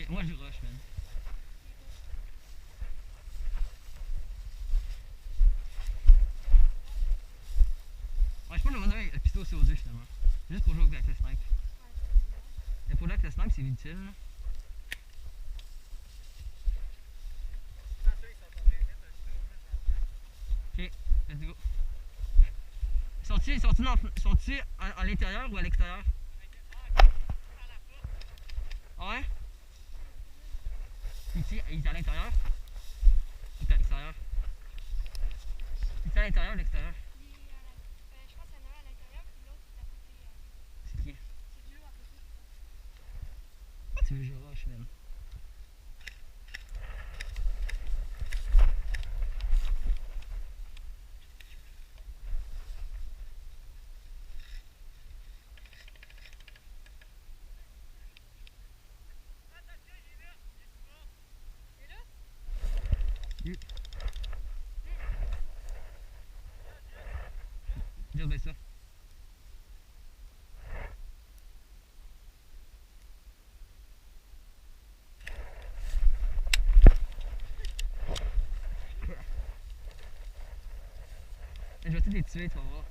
Moi je rush, man. Ouais, je pense que je vais demander un pistolet CO2 finalement. Juste pour jouer avec le snipe. Mais pour jouer avec le snipe, c'est utile. Là. Ok, let's go. Sont-ils à l'intérieur ou à l'extérieur? Ah ouais? Ici, il est à l'intérieur? Ou à l'extérieur? Il est à l'intérieur ou à l'extérieur? Je pense qu'il y en a un à l'intérieur, puis l'autre est à côté. C'est qui? C'est du jeu à côté. Ah, tu veux que je rush, man? Dire ben ça. Je vais tout les tuer, tu vas voir.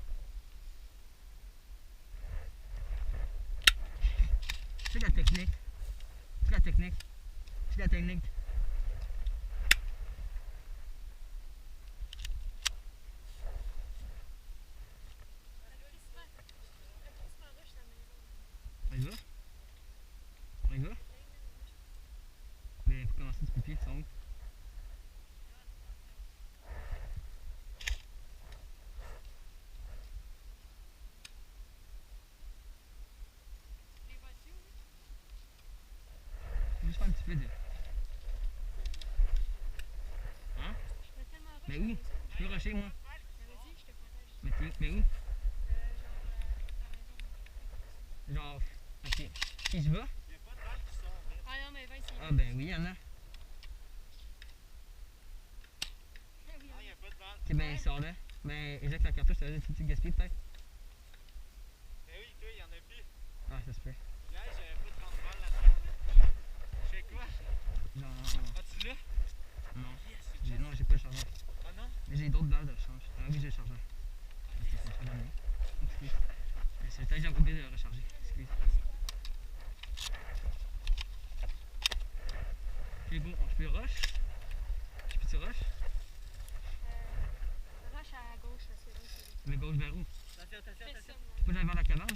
C'est la technique. C'est la technique. C'est la technique. On y va? On y va? Mais pour commencer du pipi, ils sont où? Je vais juste faire un petit peu de... Hein? Mais où? Je peux rusher moi? Vas-y, je te protège. Mais où? Genre, ok. Qui je vais? Ah non, mais va ici. Ah ben oui, y'en a. Ok, ben sors là. Ben éjecte la cartouche, ça veut dire que tu gaspilles peut-être? Ben oui, toi, il y en a plus. Ah, ça se peut. Là, j'avais pas de 30 balles là-dedans. Je fais quoi? Genre, Ah, tu l'as? non. Non, j'ai pas le chargeur. Ah non? Mais j'ai d'autres balles de rechange. Ah oui, j'ai le chargeur. Ok, c'est le chargeur. Excuse. C'est peut-être j'ai oublié de le recharger. Excuse. Ok, bon, je peux rush? Je peux-tu rush? Rush à gauche, parce que là, c'est. Mais gauche vers où? Attention, attention, attention. Je peux aller vers la cabane?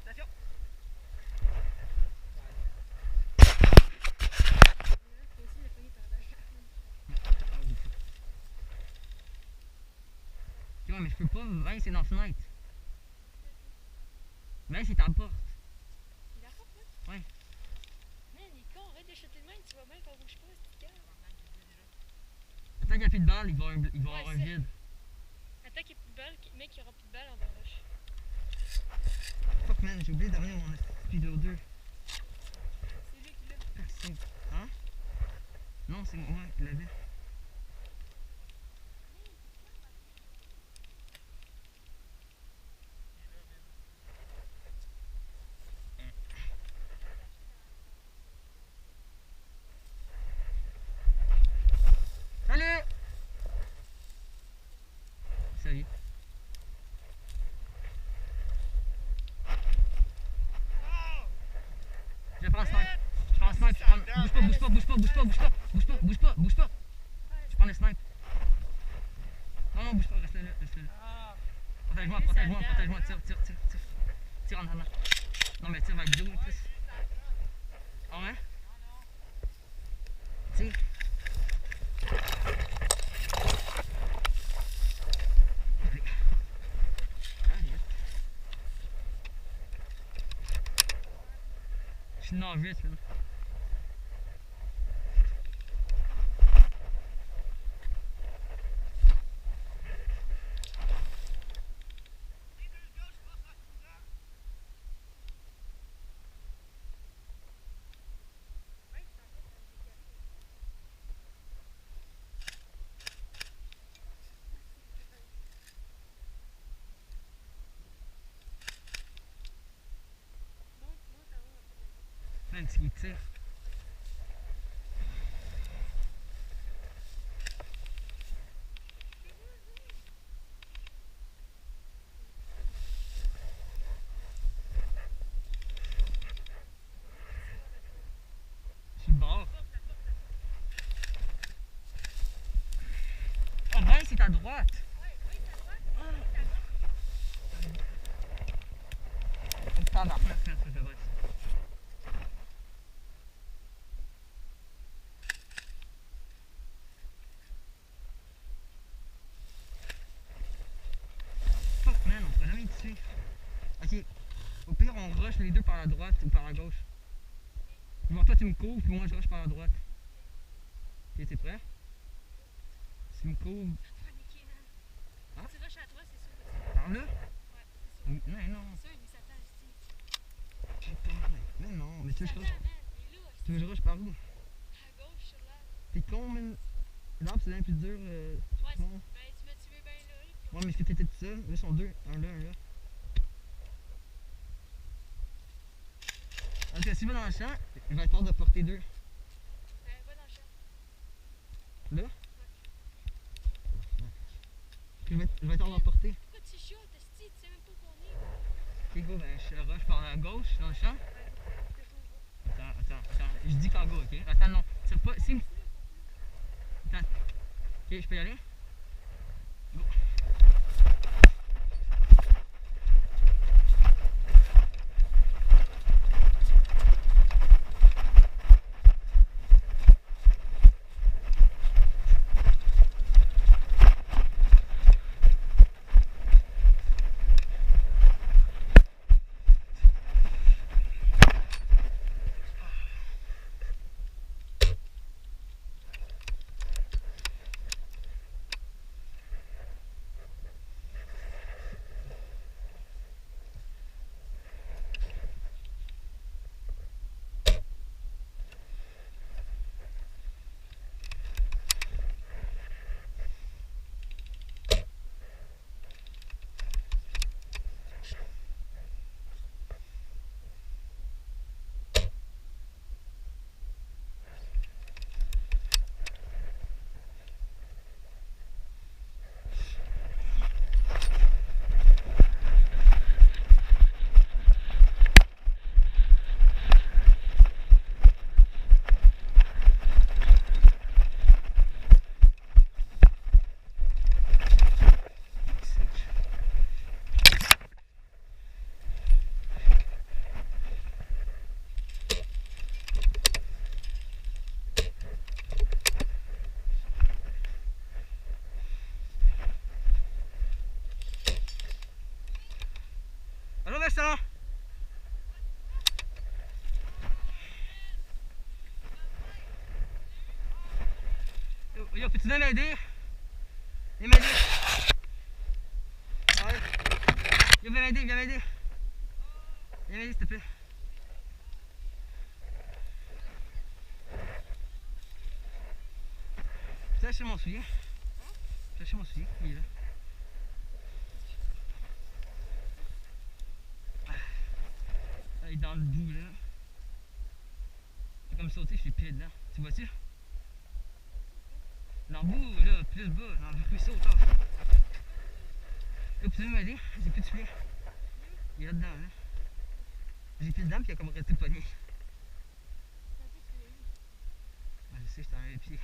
Attention. Toi aussi, il a pogné par là. Ok, ouais, mais je peux pas. Vince, c'est dans la fenêtre. Vince, c'est à la porte. Il a pas, là? Ouais. Man, il est con, arrête de chuter de main, tu vois bien qu'on bouge pas, c'est calme. Tant qu'il n'y a plus de balles, il va y avoir un c'est- vide. Attends qu'il n'y ait plus de balles, mec, il n'y aura plus de balles, on va rush. Fuck man, j'ai oublié d'amener mon speedo 2. C'est lui qui l'a. Personne. Hein? Non, c'est moi qui l'avais. Salut! Salut. Je prends le snipe. Je prends le snipe. Bouge pas. Bouge pas. Je prends le snipe. Non, bouge pas, reste là. Protège-moi. Tire en avant. Non, mais tire avec deux, plus. Ah ouais? Tire. Je suis novice, man. Man, tu tires. est à droite. Ça va, je reste. Fuck man, on pourrait jamais être dessus. Ok, au pire on rush les deux par la droite ou par la gauche. Bon, toi tu me couvres puis moi je rush par la droite. Ok, t'es prêt? Si tu me couvres. Hein? Tu rushes à toi, c'est sûr. Par là? Ouais, c'est sûr. Mais non. C'est sûr, il s'attend ici. Mais non, mais tu veux que je rush? Attends, man, il est là. Tu veux que je rush par où? À gauche, sur l'arbre. T'es con, man. L'arbre c'est l'un plus dur. Ouais, bon. ben tu m'as tué bien là. Puis Ouais, mais est-ce que t'étais tout seul? Là, ils sont deux. Un là, un là. Ok, si tu vas dans le champ, il va être hors de porter deux. va dans le champ. Là? Je vais être hors de porter. Pourquoi tu chiottes, esti? Tu sais même pas où qu'on est. Ok, go, ben je rush par la gauche dans le champ. Attends. Je dis qu'en go, ok? Attends, non. C'est pas. Si. Attends. Ok, je peux y aller? Go. Allô, Vincent? Yo, peux-tu venir m'aider? Viens m'aider. Ouais. Yo, viens m'aider. Viens m'aider, s'il te plaît. Tu as acheté mon soulier? Tu as acheté mon soulier? Il est là. Il est dans le bout là. J'ai comme sauté, je suis pieds dedans. Tu vois-tu? Dans le bout là, plus bas, dans le ruisseau, là. Là, tu veux m'aider? J'ai plus de souliers. Il est là dedans là. J'ai plus de dents puis il a comme resté pogné. C'est un peu ce que j'ai eu. Ah, je sais, je t'en ai les pieds.